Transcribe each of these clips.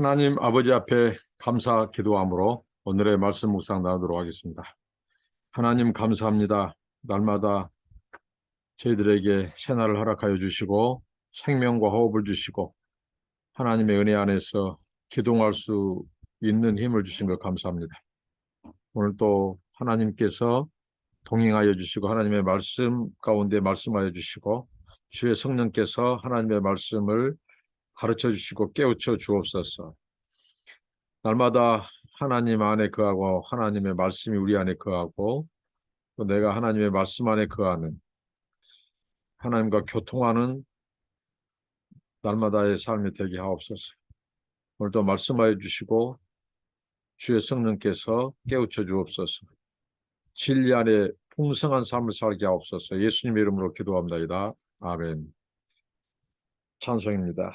하나님 아버지 앞에 감사 기도함으로 오늘의 말씀 묵상 나누도록 하겠습니다. 하나님 감사합니다. 날마다 저희들에게 새날을 허락하여 주시고 생명과 호흡을 주시고 하나님의 은혜 안에서 기동할 수 있는 힘을 주신 것 감사합니다. 오늘 또 하나님께서 동행하여 주시고 하나님의 말씀 가운데 말씀하여 주시고 주의 성령께서 하나님의 말씀을 가르쳐 주시고 깨우쳐 주옵소서. 날마다 하나님 안에 거하고 하나님의 말씀이 우리 안에 거하고 또 내가 하나님의 말씀 안에 거하는 하나님과 교통하는 날마다의 삶이 되게 하옵소서. 오늘도 말씀하여 주시고 주의 성령께서 깨우쳐 주옵소서. 진리 안에 풍성한 삶을 살게 하옵소서. 예수님의 이름으로 기도합니다. 아멘. 찬송입니다.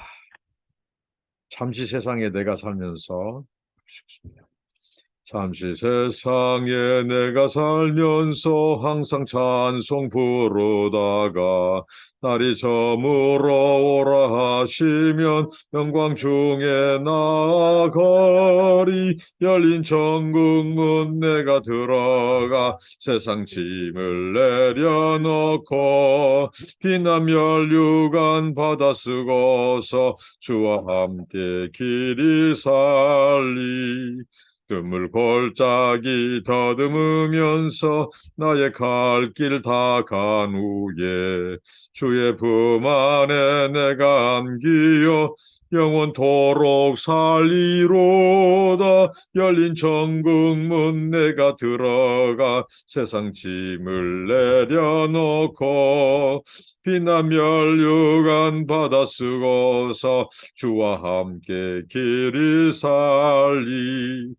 잠시 세상에 내가 살면서 잠시 세상에 내가 살면서 항상 찬송 부르다가 날이 저물어 오라 하시면 영광 중에 나아가리. 열린 천국문 내가 들어가 세상 짐을 내려놓고 피난 멸류관 받아 쓰고서 주와 함께 길이 살리. 눈물 골짜기 더듬으면서 나의 갈 길 다 간 후에 주의 품 안에 내가 안기어 영원토록 살리로다. 열린 천국문 내가 들어가 세상 짐을 내려놓고 피난 멸류관 받아 쓰고서 주와 함께 길이 살리.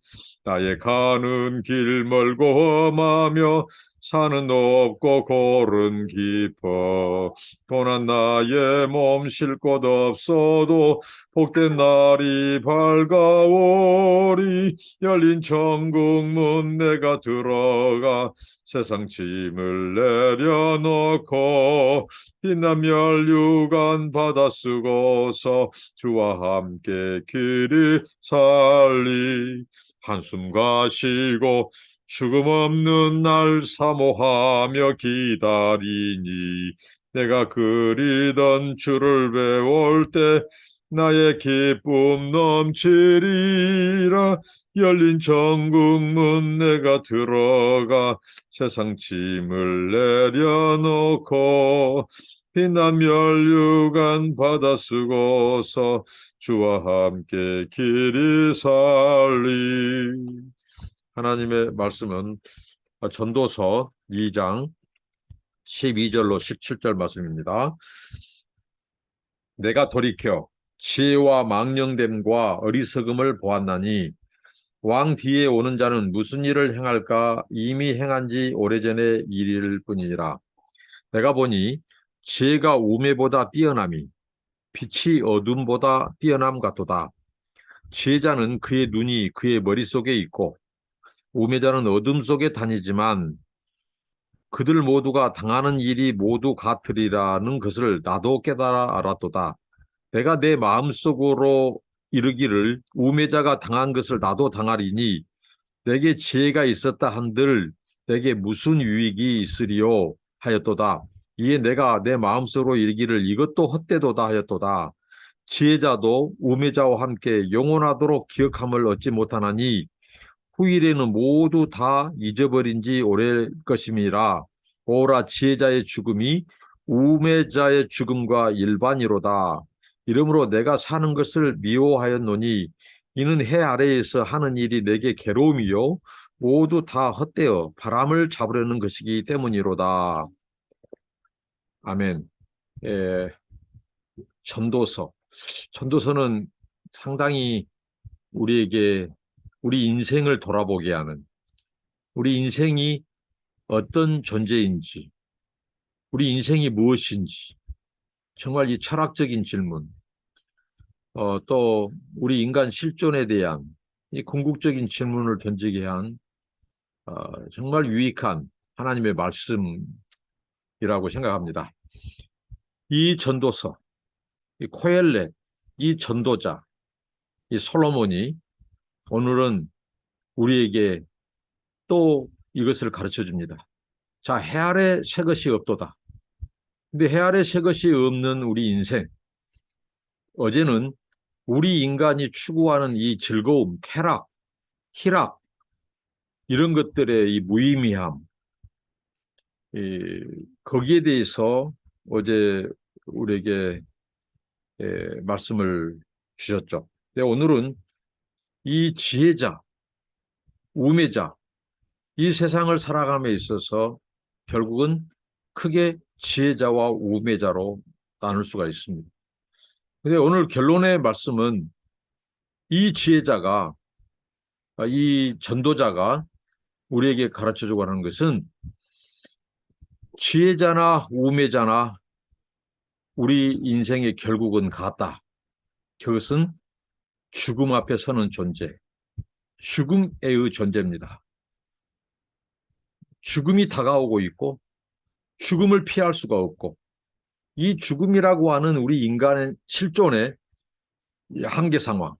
나의 가는 길 멀고 험하며 산은 높고 골은 깊어 고난 나의 몸 쉴 곳 없어도 복된 날이 밝아오리. 열린 천국문 내가 들어가 세상 짐을 내려놓고 빛난 멸류관 받아 쓰고서 주와 함께 길이 살리. 한숨 가시고 죽음 없는 날 사모하며 기다리니 내가 그리던 주를 배울 때 나의 기쁨 넘치리라. 열린 천국문 내가 들어가 세상 짐을 내려놓고 피난 멸류관 받아 쓰고서 주와 함께 길이 살리. 하나님의 말씀은 전도서 2장 12절로 17절 말씀입니다. 내가 돌이켜 지혜와 망령됨과 어리석음을 보았나니 왕 뒤에 오는 자는 무슨 일을 행할까 이미 행한 지 오래전의 일일 뿐이니라. 내가 보니 지혜가 우매보다 뛰어남이 빛이 어둠보다 뛰어남 같도다. 지혜자는 그의 눈이 그의 머릿속에 있고 우매자는 어둠 속에 다니지만 그들 모두가 당하는 일이 모두 같으리라는 것을 나도 깨달아 알았도다. 내가 내 마음속으로 이르기를 우매자가 당한 것을 나도 당하리니 내게 지혜가 있었다 한들 내게 무슨 유익이 있으리요 하였도다. 이에 내가 내 마음속으로 이르기를 이것도 헛되도다 하였도다. 지혜자도 우매자와 함께 영원하도록 기억함을 얻지 못하나니 후일에는 모두 다 잊어버린 지 오래일 것임이라. 오라 지혜자의 죽음이 우매자의 죽음과 일반이로다. 이러므로 내가 사는 것을 미워하였노니 이는 해 아래에서 하는 일이 내게 괴로움이요 모두 다 헛되어 바람을 잡으려는 것이기 때문이로다. 아멘. 예, 전도서. 전도서는 상당히 우리에게 우리 인생을 돌아보게 하는, 우리 인생이 어떤 존재인지, 우리 인생이 무엇인지, 정말 이 철학적인 질문, 또 우리 인간 실존에 대한 이 궁극적인 질문을 던지게 한 정말 유익한 하나님의 말씀이라고 생각합니다. 이 전도서, 이 코엘렛, 이 전도자, 이 솔로몬이 오늘은 우리에게 또 이것을 가르쳐 줍니다. 자, 해 아래 새 것이 없도다. 근데 해 아래 새 것이 없는 우리 인생. 어제는 우리 인간이 추구하는 이 즐거움, 쾌락, 희락, 이런 것들의 이 무의미함, 거기에 대해서 어제 우리에게 말씀을 주셨죠. 근데 오늘은 이 지혜자, 우매자, 이 세상을 살아감에 있어서 결국은 크게 지혜자와 우매자로 나눌 수가 있습니다. 근데 오늘 결론의 말씀은 이 지혜자가, 이 전도자가 우리에게 가르쳐 주고 하는 것은 지혜자나 우매자나 우리 인생의 결국은 그것은 죽음 앞에 서는 존재, 죽음의 존재입니다. 죽음이 다가오고 있고 죽음을 피할 수가 없고 이 죽음이라고 하는 우리 인간의 실존의 한계 상황,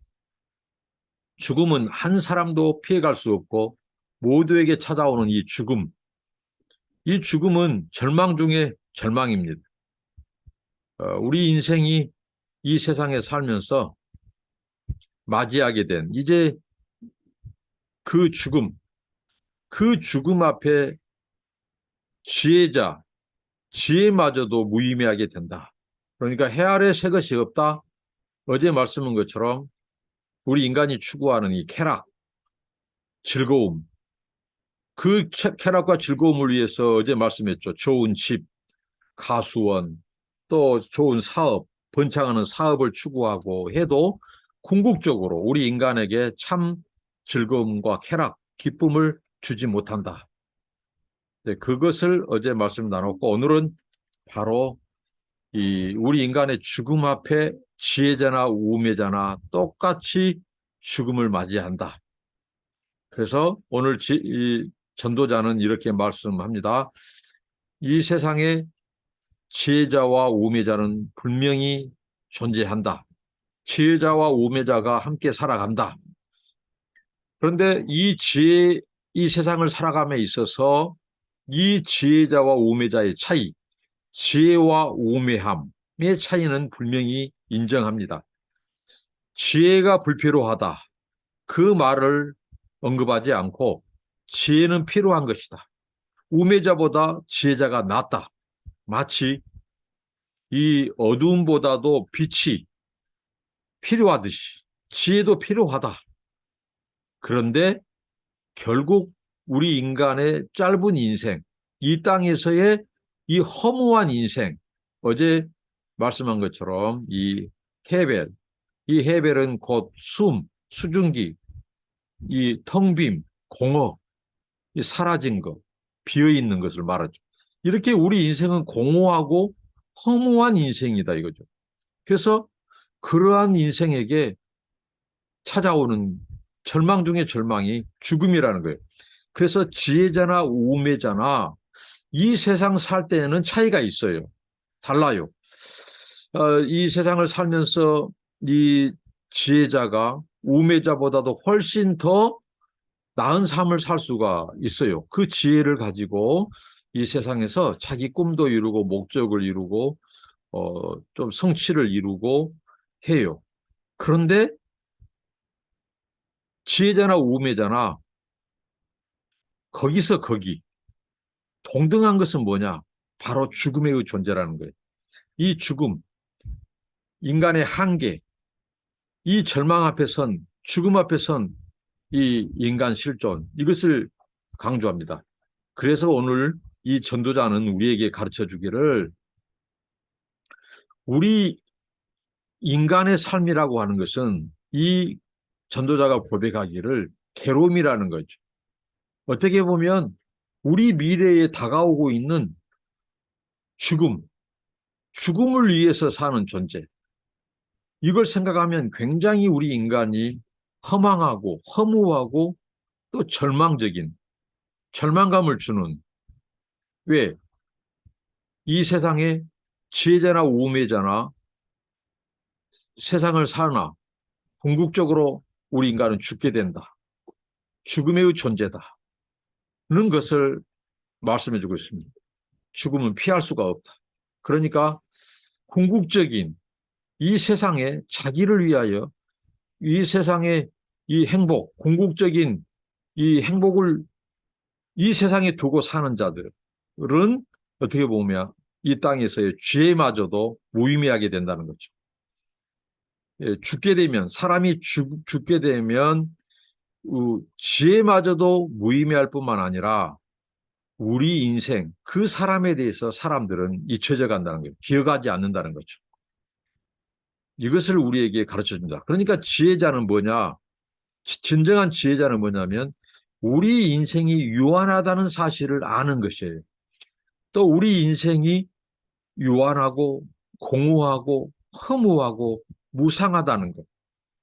죽음은 한 사람도 피해갈 수 없고 모두에게 찾아오는 이 죽음은 절망 중에 절망입니다. 우리 인생이 이 세상에 살면서 맞이하게 된 이제 그 죽음 앞에 지혜마저도 무의미하게 된다. 그러니까 해 아래 새 것이 없다. 어제 말씀한 것처럼 우리 인간이 추구하는 이 쾌락, 즐거움, 그 쾌락과 즐거움을 위해서 어제 말씀했죠. 좋은 집, 가수원, 또 좋은 사업, 번창하는 사업을 추구하고 해도 궁극적으로 우리 인간에게 참 즐거움과 쾌락, 기쁨을 주지 못한다. 네, 그것을 어제 말씀 나눴고 오늘은 바로 우리 인간의 죽음 앞에 지혜자나 우매자나 똑같이 죽음을 맞이한다. 그래서 오늘 이 전도자는 이렇게 말씀합니다. 이 세상에 지혜자와 우매자는 분명히 존재한다. 지혜자와 우매자가 함께 살아간다. 그런데 이 세상을 살아감에 있어서 이 지혜자와 우매자의 차이, 지혜와 우매함의 차이는 분명히 인정합니다. 지혜가 불필요하다. 그 말을 언급하지 않고 지혜는 필요한 것이다. 우매자보다 지혜자가 낫다. 마치 이 어두움보다도 빛이 필요하듯이 지혜도 필요하다. 그런데 결국 우리 인간의 짧은 인생, 이 땅에서의 이 허무한 인생, 어제 말씀한 것처럼 이 헤벨은 곧 수증기, 이 텅빔, 공허, 이 사라진 것, 비어있는 것을 말하죠. 이렇게 우리 인생은 공허하고 허무한 인생이다 이거죠. 그래서 그러한 인생에게 찾아오는 절망 중의 절망이 죽음이라는 거예요. 그래서 지혜자나 우매자나 이 세상 살 때에는 차이가 있어요. 달라요. 이 세상을 살면서 이 지혜자가 우매자보다도 훨씬 더 나은 삶을 살 수가 있어요. 그 지혜를 가지고 이 세상에서 자기 꿈도 이루고 목적을 이루고 좀 성취를 이루고 해요. 그런데 지혜자나 우매자나 거기서 거기 동등한 것은 뭐냐? 바로 죽음의 존재라는 거예요. 이 죽음, 인간의 한계, 이 절망 앞에 죽음 앞에 선 이 인간 실존, 이것을 강조합니다. 그래서 오늘 이 전도자는 우리에게 가르쳐 주기를 우리 인간의 삶이라고 하는 것은 이 전도자가 고백하기를 괴로움이라는 거죠. 어떻게 보면 우리 미래에 다가오고 있는 죽음을 위해서 사는 존재. 이걸 생각하면 굉장히 우리 인간이 허망하고 허무하고 또 절망감을 주는 왜? 이 세상에 지혜자나 우매자나 세상을 사나 궁극적으로 우리 인간은 죽게 된다. 죽음의 존재다. 는 것을 말씀해 주고 있습니다. 죽음은 피할 수가 없다. 그러니까 궁극적인 이 세상에 자기를 위하여 이 세상의 이 행복, 궁극적인 이 행복을 이 세상에 두고 사는 자들은 어떻게 보면 이 땅에서의 죄마저도 무의미하게 된다는 거죠. 죽게 되면 사람이 죽게 되면 죄마저도 무의미할 뿐만 아니라 우리 인생 그 사람에 대해서 사람들은 잊혀져 간다는 거예요. 기억하지 않는다는 거죠. 이것을 우리에게 가르쳐 줍니다. 그러니까 지혜자는 뭐냐? 진정한 지혜자는 뭐냐면 우리 인생이 유한하다는 사실을 아는 것이에요. 또 우리 인생이 유한하고 공허하고 허무하고 무상하다는 것.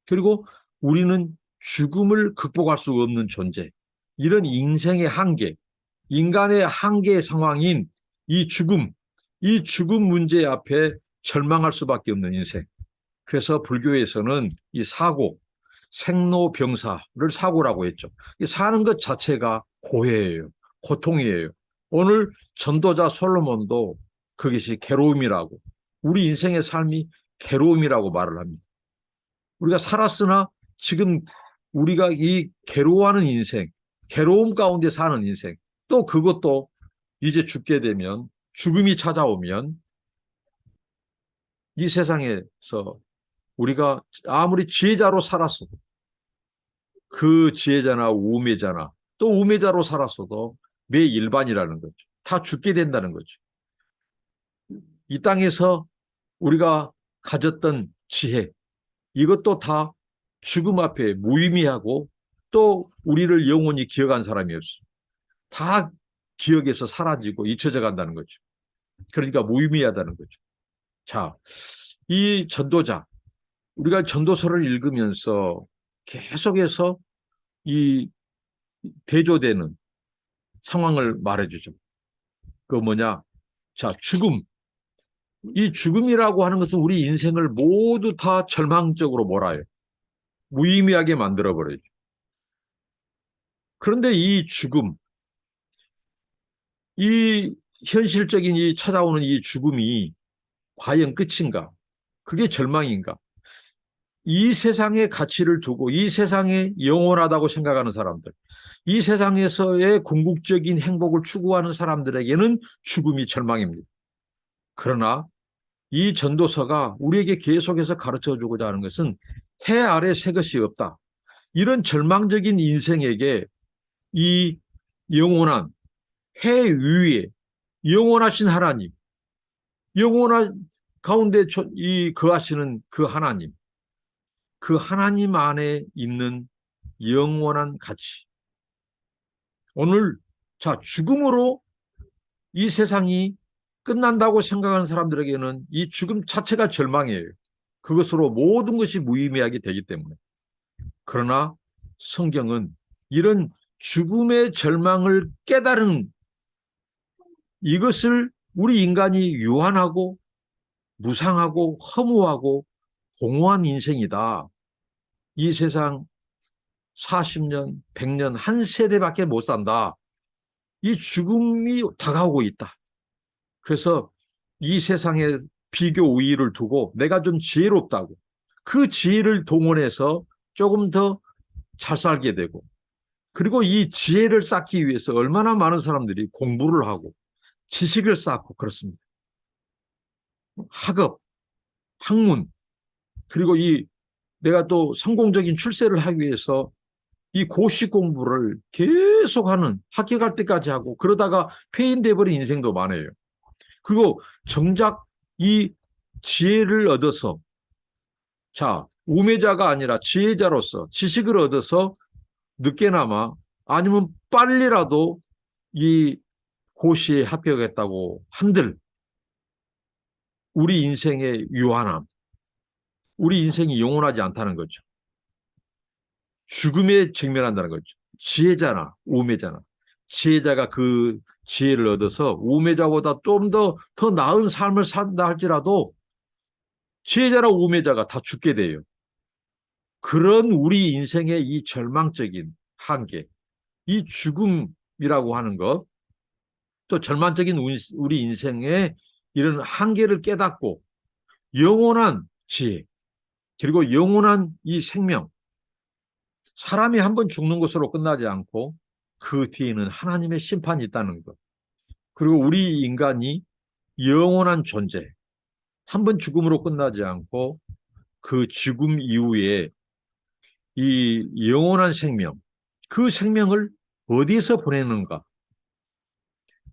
그리고 우리는 죽음을 극복할 수 없는 존재. 이런 인생의 한계, 인간의 한계 상황인 이 죽음 문제 앞에 절망할 수밖에 없는 인생. 그래서 불교에서는 이 사고, 생로병사를 사고라고 했죠. 이 사는 것 자체가 고해예요. 고통이에요. 오늘 전도자 솔로몬도 그것이 괴로움이라고, 우리 인생의 삶이 괴로움이라고 말을 합니다. 우리가 살았으나 지금 우리가 이 괴로워하는 인생, 괴로움 가운데 사는 인생, 또 그것도 이제 죽게 되면, 죽음이 찾아오면 이 세상에서 우리가 아무리 지혜자로 살았어도 그 지혜자나 우매자나 또 우매자로 살았어도 매 일반이라는 거죠. 다 죽게 된다는 거죠. 이 땅에서 우리가 가졌던 지혜, 이것도 다 죽음 앞에 무의미하고 또 우리를 영원히 기억한 사람이 없어요. 다 기억에서 사라지고 잊혀져 간다는 거죠. 그러니까 무의미하다는 거죠. 자, 이 전도자, 우리가 전도서를 읽으면서 계속해서 이 대조되는 상황을 말해주죠. 그 뭐냐? 자, 죽음. 이 죽음이라고 하는 것은 우리 인생을 모두 다 절망적으로 몰아요. 무의미하게 만들어버려요. 그런데 이 죽음, 이 현실적인 이 찾아오는 이 죽음이 과연 끝인가? 그게 절망인가? 이 세상의 가치를 두고 이 세상에 영원하다고 생각하는 사람들, 이 세상에서의 궁극적인 행복을 추구하는 사람들에게는 죽음이 절망입니다. 그러나 이 전도서가 우리에게 계속해서 가르쳐주고자 하는 것은 해 아래 새 것이 없다. 이런 절망적인 인생에게 이 영원한 해 위에 영원하신 하나님, 영원한 가운데 이 거하시는 그 하나님, 그 하나님 안에 있는 영원한 가치. 오늘 자 죽음으로 이 세상이 끝난다고 생각하는 사람들에게는 이 죽음 자체가 절망이에요. 그것으로 모든 것이 무의미하게 되기 때문에. 그러나 성경은 이런 죽음의 절망을 깨달은 이것을 우리 인간이 유한하고 무상하고 허무하고 공허한 인생이다. 이 세상 40년, 100년 한 세대밖에 못 산다. 이 죽음이 다가오고 있다. 그래서 이 세상에 비교 우위를 두고 내가 좀 지혜롭다고 그 지혜를 동원해서 조금 더 잘 살게 되고 그리고 이 지혜를 쌓기 위해서 얼마나 많은 사람들이 공부를 하고 지식을 쌓고 그렇습니다. 학업, 학문, 그리고 이 내가 또 성공적인 출세를 하기 위해서 이 고시 공부를 계속하는 합격할 때까지 하고 그러다가 폐인돼 버린 인생도 많아요. 그리고 정작 이 지혜를 얻어서 자 우매자가 아니라 지혜자로서 지식을 얻어서 늦게나마 아니면 빨리라도 이 고시에 합격했다고 한들 우리 인생의 유한함, 우리 인생이 영원하지 않다는 거죠. 죽음에 직면한다는 거죠. 지혜자나 우매자나 지혜자가 그 지혜를 얻어서 우매자보다 좀 더 나은 삶을 산다 할지라도 지혜자나 우매자가 다 죽게 돼요. 그런 우리 인생의 이 절망적인 한계, 이 죽음이라고 하는 것, 또 절망적인 우리 인생의 이런 한계를 깨닫고 영원한 지혜, 그리고 영원한 이 생명, 사람이 한번 죽는 것으로 끝나지 않고 그 뒤에는 하나님의 심판이 있다는 것. 그리고 우리 인간이 영원한 존재, 한번 죽음으로 끝나지 않고 그 죽음 이후에 이 영원한 생명, 그 생명을 어디에서 보내는가?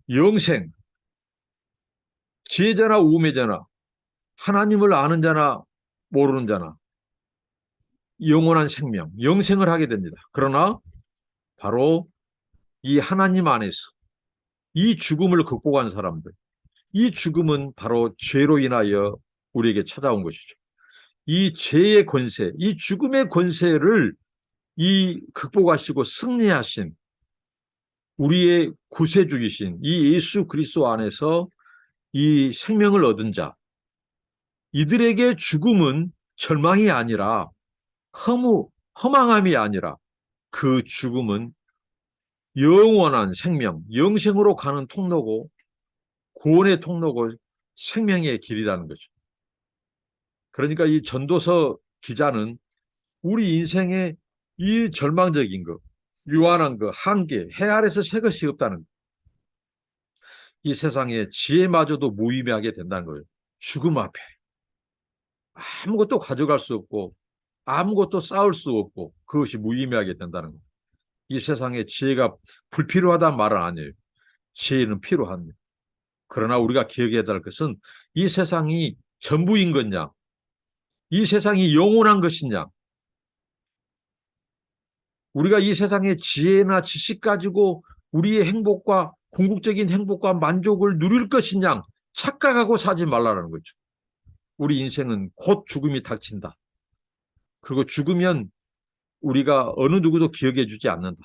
영생, 지혜자나 우매자나 하나님을 아는 자나 모르는 자나 영원한 생명, 영생을 하게 됩니다. 그러나 바로 이 하나님 안에서 이 죽음을 극복한 사람들, 이 죽음은 바로 죄로 인하여 우리에게 찾아온 것이죠. 이 죄의 권세, 이 죽음의 권세를 이 극복하시고 승리하신 우리의 구세주이신 이 예수 그리스도 안에서 이 생명을 얻은 자, 이들에게 죽음은 절망이 아니라 허망함이 아니라 그 죽음은 영원한 생명, 영생으로 가는 통로고 구원의 통로고 생명의 길이라는 거죠. 그러니까 이 전도서 기자는 우리 인생의 이 절망적인 것, 유한한 것, 한계, 해 아래서 새 것이 없다는 것. 이 세상에 지혜마저도 무의미하게 된다는 거예요. 죽음 앞에 아무것도 가져갈 수 없고 아무것도 쌓을 수 없고 그것이 무의미하게 된다는 거예요. 이 세상에 지혜가 불필요하다는 말은 아니에요. 지혜는 필요합니다. 그러나 우리가 기억해야 될 것은 이 세상이 전부인 것냐, 이 세상이 영원한 것이냐, 우리가 이 세상의 지혜나 지식 가지고 우리의 행복과 궁극적인 행복과 만족을 누릴 것이냐 착각하고 사지 말라는 거죠. 우리 인생은 곧 죽음이 닥친다. 그리고 죽으면 우리가 어느 누구도 기억해 주지 않는다.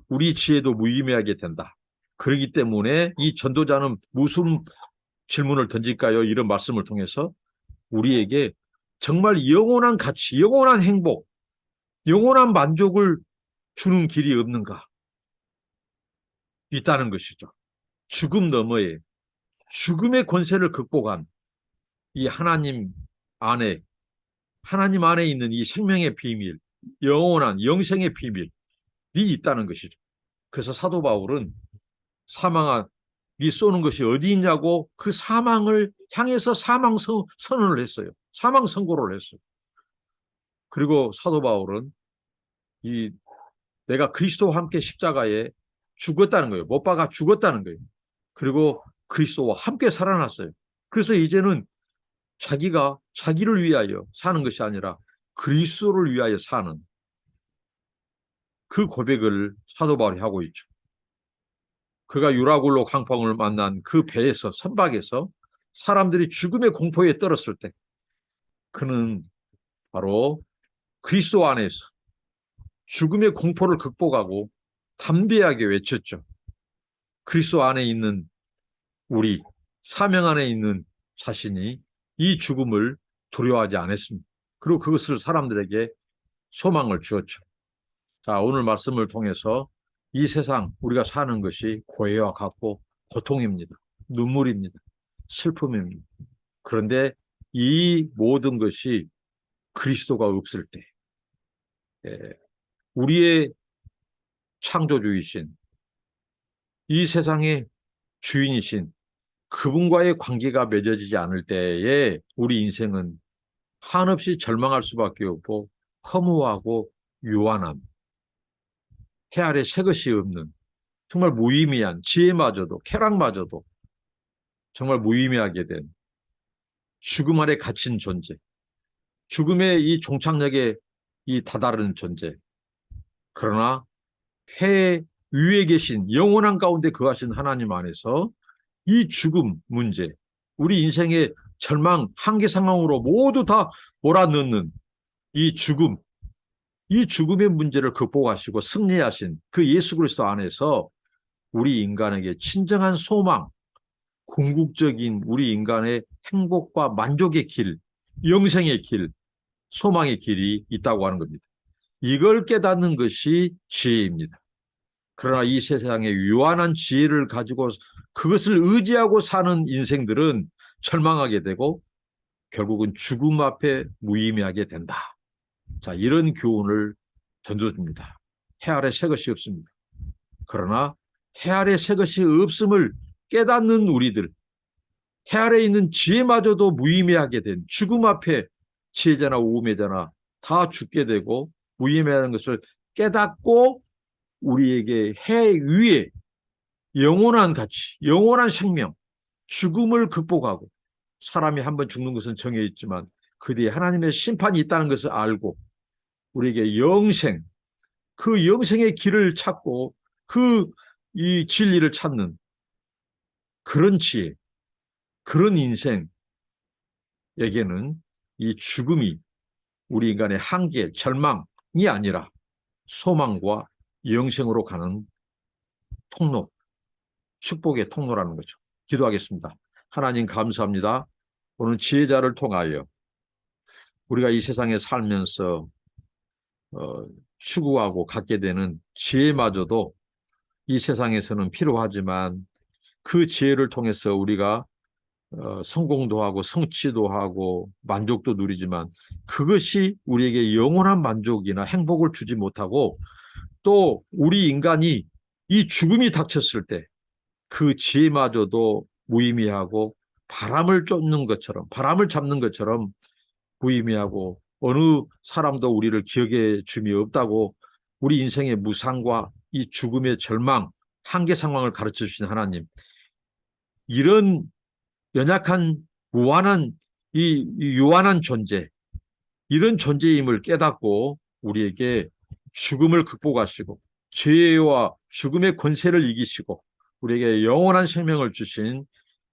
우리 지혜도 무의미하게 된다. 그렇기 때문에 이 전도자는 무슨 질문을 던질까요? 이런 말씀을 통해서 우리에게 정말 영원한 가치, 영원한 행복, 영원한 만족을 주는 길이 없는가? 있다는 것이죠. 죽음 너머에 죽음의 권세를 극복한 이 하나님 안에 있는 이 생명의 비밀, 영원한 영생의 비밀이 있다는 것이죠. 그래서 사도 바울은 사망이 쏘는 것이 어디 있냐고 그 사망을 향해서 사망 선언을 했어요. 사망 선고를 했어요. 그리고 사도 바울은 내가 그리스도와 함께 십자가에 죽었다는 거예요. 못 박아 죽었다는 거예요. 그리고 그리스도와 함께 살아났어요. 그래서 이제는 자기가 자기를 위하여 사는 것이 아니라 그리스도를 위하여 사는 그 고백을 사도 바울이 하고 있죠. 그가 유라굴로 강풍을 만난 그 배에서 선박에서 사람들이 죽음의 공포에 떨었을 때 그는 바로 그리스도 안에서 죽음의 공포를 극복하고 담대하게 외쳤죠. 그리스도 안에 있는 우리, 사명 안에 있는 자신이 이 죽음을 두려워하지 않았습니다. 그리고 그것을 사람들에게 소망을 주었죠. 자, 오늘 말씀을 통해서 이 세상 우리가 사는 것이 고해와 같고 고통입니다. 눈물입니다. 슬픔입니다. 그런데 이 모든 것이 그리스도가 없을 때 우리의 창조주이신 이 세상의 주인이신 그분과의 관계가 맺어지지 않을 때에 우리 인생은 한없이 절망할 수밖에 없고 허무하고 유한함, 해 아래 새 것이 없는 정말 무의미한 지혜마저도 쾌락마저도 정말 무의미하게 된 죽음 아래 갇힌 존재, 죽음의 이 종착역에 이 다다른 존재. 그러나 해 위에 계신 영원한 가운데 거하신 하나님 안에서 이 죽음 문제, 우리 인생의 절망, 한계 상황으로 모두 다 몰아넣는 이 죽음, 이 죽음의 문제를 극복하시고 승리하신 그 예수 그리스도 안에서 우리 인간에게 진정한 소망, 궁극적인 우리 인간의 행복과 만족의 길, 영생의 길, 소망의 길이 있다고 하는 겁니다. 이걸 깨닫는 것이 지혜입니다. 그러나 이 세상에 유한한 지혜를 가지고 그것을 의지하고 사는 인생들은 절망하게 되고 결국은 죽음 앞에 무의미하게 된다. 자, 이런 교훈을 던져줍니다. 해 아래 새 것이 없습니다. 그러나 해 아래 새 것이 없음을 깨닫는 우리들, 해 아래 있는 지혜마저도 무의미하게 된 죽음 앞에 지혜자나 우매자나 다 죽게 되고 무의미하다는 것을 깨닫고 우리에게 해 위에 영원한 가치, 영원한 생명, 죽음을 극복하고 사람이 한번 죽는 것은 정해 있지만 그 뒤에 하나님의 심판이 있다는 것을 알고 우리에게 영생, 그 영생의 길을 찾고 그 이 진리를 찾는 그런 지혜, 그런 인생에게는 이 죽음이 우리 인간의 한계, 절망이 아니라 소망과 영생으로 가는 통로, 축복의 통로라는 거죠. 기도하겠습니다. 하나님 감사합니다. 오늘 지혜자를 통하여 우리가 이 세상에 살면서 추구하고 갖게 되는 지혜마저도 이 세상에서는 필요하지만 그 지혜를 통해서 우리가 성공도 하고 성취도 하고 만족도 누리지만 그것이 우리에게 영원한 만족이나 행복을 주지 못하고 또 우리 인간이 이 죽음이 닥쳤을 때 그 지혜마저도 무의미하고 바람을 쫓는 것처럼 바람을 잡는 것처럼 무의미하고 어느 사람도 우리를 기억해 줌이 없다고 우리 인생의 무상과 이 죽음의 절망, 한계 상황을 가르쳐 주신 하나님, 이런 연약한 무한한 이 유한한 존재, 이런 존재임을 깨닫고 우리에게 죽음을 극복하시고 죄와 죽음의 권세를 이기시고 우리에게 영원한 생명을 주신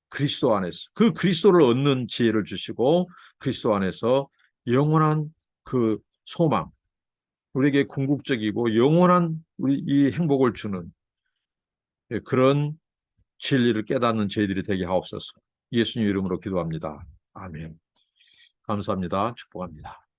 그리스도 안에서 그 그리스도를 얻는 지혜를 주시고 그리스도 안에서 영원한 그 소망, 우리에게 궁극적이고 영원한 우리 이 행복을 주는 그런 진리를 깨닫는 저희들이 되게 하옵소서. 예수님 이름으로 기도합니다. 아멘. 감사합니다. 축복합니다.